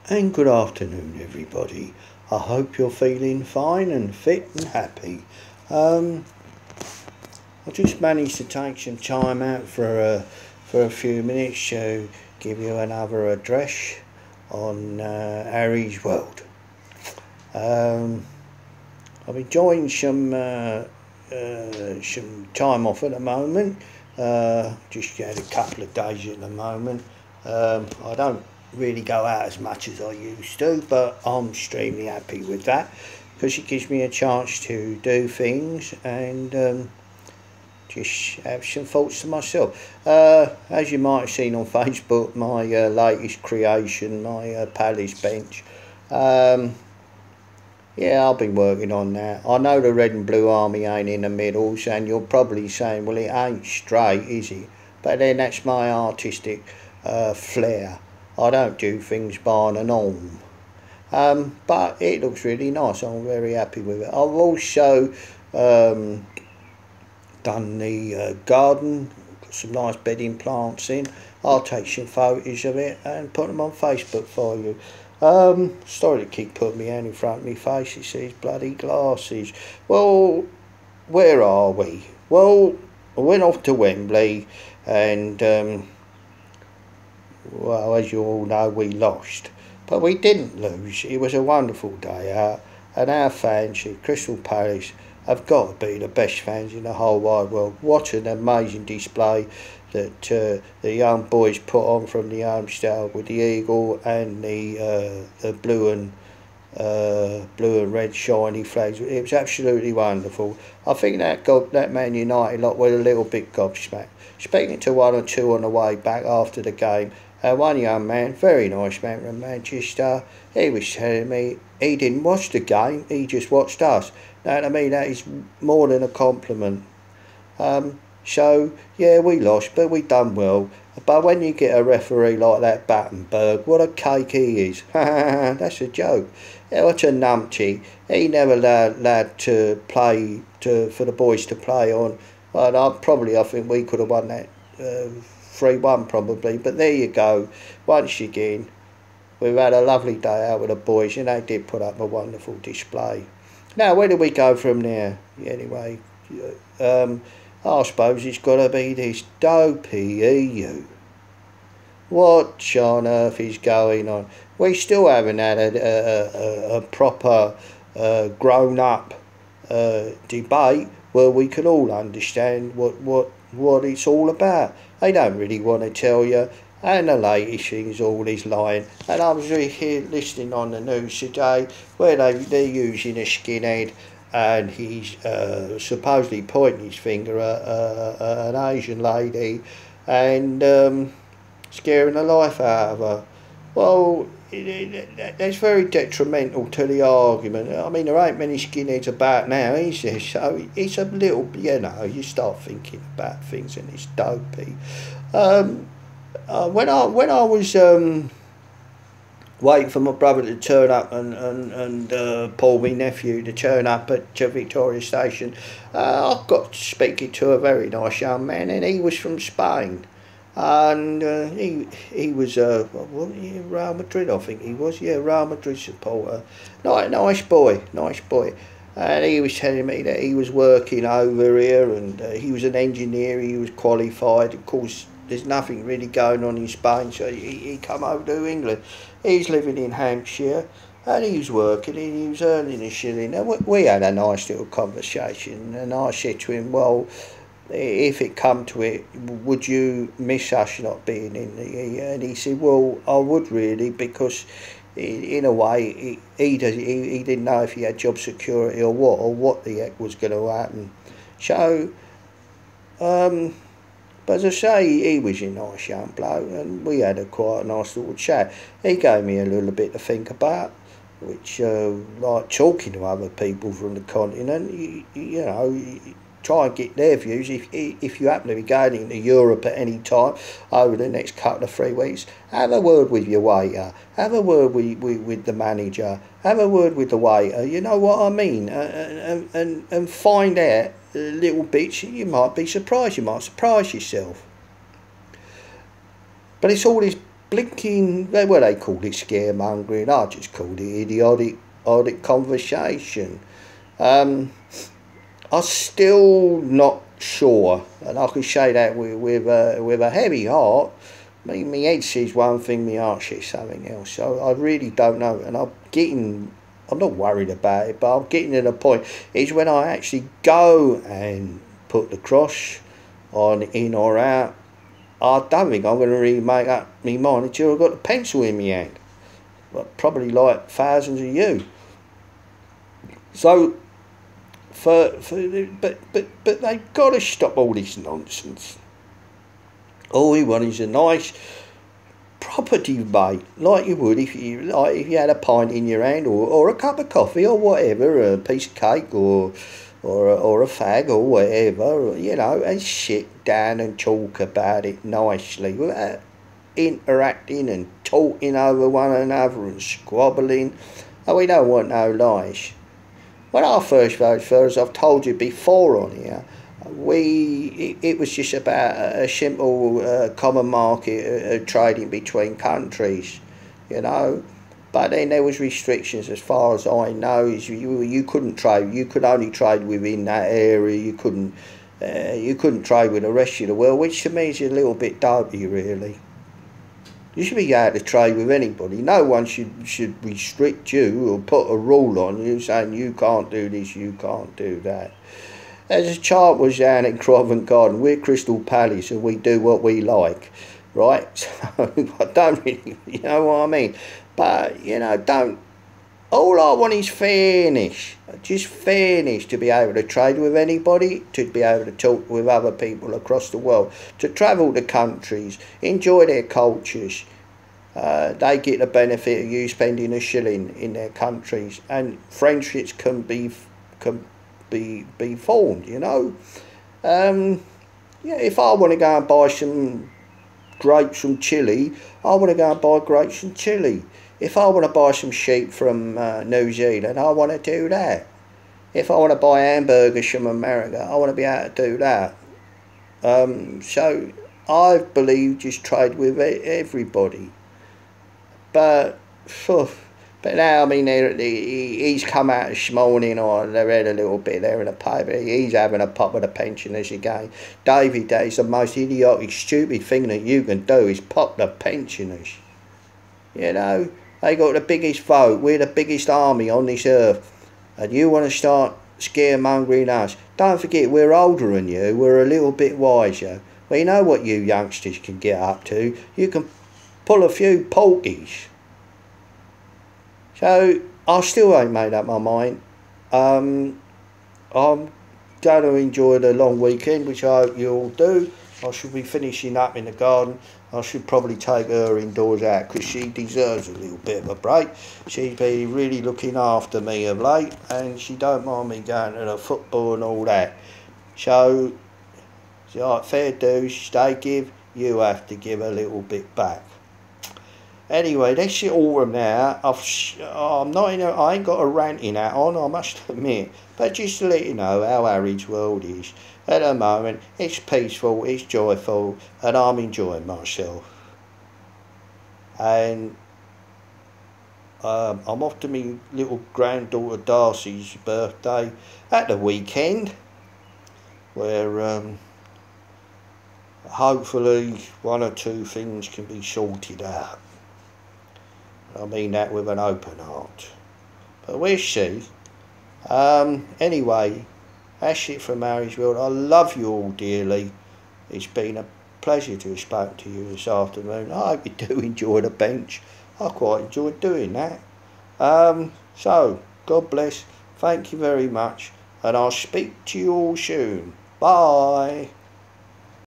And good afternoon, everybody. I hope you're feeling fine and fit and happy. I just managed to take some time out for a few minutes to give you another address on Harry's World. I'm enjoying some time off at the moment. Just had a couple of days at the moment. I don't really go out as much as I used to, but I'm extremely happy with that because it gives me a chance to do things and just have some thoughts to myself. As you might have seen on Facebook, my latest creation, my palace bench. Yeah, I've been working on that. I know the red and blue army ain't in the middles, and you're probably saying, well, it ain't straight, is it? But then that's my artistic flair. I don't do things by the norm. But it looks really nice. I'm very happy with it. I've also done the garden, got some nice bedding plants in. I'll take some photos of it and put them on Facebook for you. Sorry to keep putting me hand in front of me face. It says bloody glasses. Well, where are we? Well, I went off to Wembley and well, as you all know, we lost. But we didn't lose. It was a wonderful day out. And our fans at Crystal Palace have got to be the best fans in the whole wide world. What an amazing display that the young boys put on from the home stand with the eagle and the blue and red shiny flags. It was absolutely wonderful. I think that Man United lot were a little bit gobsmacked. Speaking to one or two on the way back after the game, one young man, very nice man from Manchester, he was telling me he didn't watch the game, he just watched us. Now to me that is more than a compliment. So yeah, we lost, but we done well. But when you get a referee like that Battenberg, what a cake he is. That's a joke. What a numpty. He never allowed to play for the boys to play on. Well, I think we could have won that 3-1 probably. But there you go. Once again, we've had a lovely day out with the boys, and they did put up a wonderful display. Now, where do we go from there? Anyway, I suppose it's got to be this dopey EU. What on earth is going on? We still haven't had a proper grown-up debate where we can all understand what it's all about. They don't really want to tell you, and the latest thing is all this lying. And I was here listening on the news today where they're using a skinhead, and he's supposedly pointing his finger at an Asian lady and scaring the life out of her. Well, that's very detrimental to the argument. I mean, there ain't many skinheads about now, is there? So it's a little, you start thinking about things and it's dopey. When I was waiting for my brother to turn up and Paul, my nephew, to turn up at Victoria Station, I got speaking to a very nice young man, and he was from Spain. And he was Real Madrid, I think he was, Real Madrid supporter. Nice boy. And he was telling me that he was working over here, and he was an engineer, he was qualified. Of course, there's nothing really going on in Spain, so he come over to England. He's living in Hampshire, and he was working, and he was earning a shilling. And we had a nice little conversation, and I said to him, well, if it come to it, would you miss us not being in the EU? And he said, well, I would really, because in a way he didn't know if he had job security or what the heck was going to happen. So but as I say, he was a nice young bloke, and we had a quite nice little chat. He gave me a little bit to think about, which like talking to other people from the continent, you know, try and get their views. If you happen to be going into Europe at any time over the next couple of 3 weeks, have a word with your waiter, have a word with the manager, have a word with the waiter, you know what I mean, and find out little bits. You might be surprised, you might surprise yourself. But it's all this blinking, well, they called it scaremongering, I just called it idiotic conversation. I'm still not sure, and I can say that with a heavy heart. My head says one thing, my heart says something else, so I really don't know, and I'm not worried about it, but I'm getting to the point, is when I actually go and put the cross on in or out, I don't think I'm going to really make up my mind until I've got the pencil in my hand. But probably like thousands of you. So, but they've got to stop all this nonsense. All we want is a nice proper debate, like you would if you had a pint in your hand, or a cup of coffee, or whatever, a piece of cake, or a fag, or whatever, you know, and sit down and talk about it nicely without interacting and talking over one another and squabbling. And we don't want no lies. When I first voted for, as I've told you before on here, it was just about a simple common market trading between countries, you know. But then there was restrictions, as far as I know. You couldn't trade. You could only trade within that area. You couldn't trade with the rest of the world, which to me is a little bit dopey, really. You should be able to trade with anybody. No one should restrict you or put a rule on you saying you can't do this, you can't do that. As a chart was down in Covent Garden, we're Crystal Palace and we do what we like, right? So I don't really, you know what I mean? But, you know, all I want is fairness, just fairness, to be able to trade with anybody, to be able to talk with other people across the world, to travel to countries, enjoy their cultures. They get the benefit of you spending a shilling in their countries, and friendships can be formed, you know. Yeah, if I want to go and buy some grapes from Chile, I want to go and buy grapes from Chile. If I want to buy some sheep from New Zealand, I want to do that. If I want to buy hamburgers from America, I want to be able to do that. So I believe just trade with everybody. But now, I mean, he's come out this morning, or they read a little bit there in the paper. He's having a pop with the pensioners again. David, that is the most idiotic, stupid thing that you can do, is pop the pensioners. You know, they got the biggest vote. We're the biggest army on this earth. And you want to start scaremongering us. Don't forget, we're older than you. We're a little bit wiser. We know what you youngsters can get up to. You can pull a few porkies. So, I still ain't made up my mind. I'm going to enjoy the long weekend, which I hope you all do. I should be finishing up in the garden. I should probably take her indoors out, because she deserves a little bit of a break. She's been really looking after me of late, and she don't mind me going to the football and all that. So, like fair dues, they give, you have to give a little bit back. Anyway, that's it all from now. I ain't got a ranting hat on, I must admit. But just to let you know how Harry's world is. At the moment, it's peaceful, it's joyful, and I'm enjoying myself. And I'm off to my little granddaughter Darcy's birthday at the weekend, where hopefully one or two things can be sorted out. I mean that with an open heart. But we'll see. Anyway, that's it from Harry's World. I love you all dearly. It's been a pleasure to have spoken to you this afternoon. I hope you do enjoy the bench. I quite enjoyed doing that. So, God bless. Thank you very much. And I'll speak to you all soon. Bye.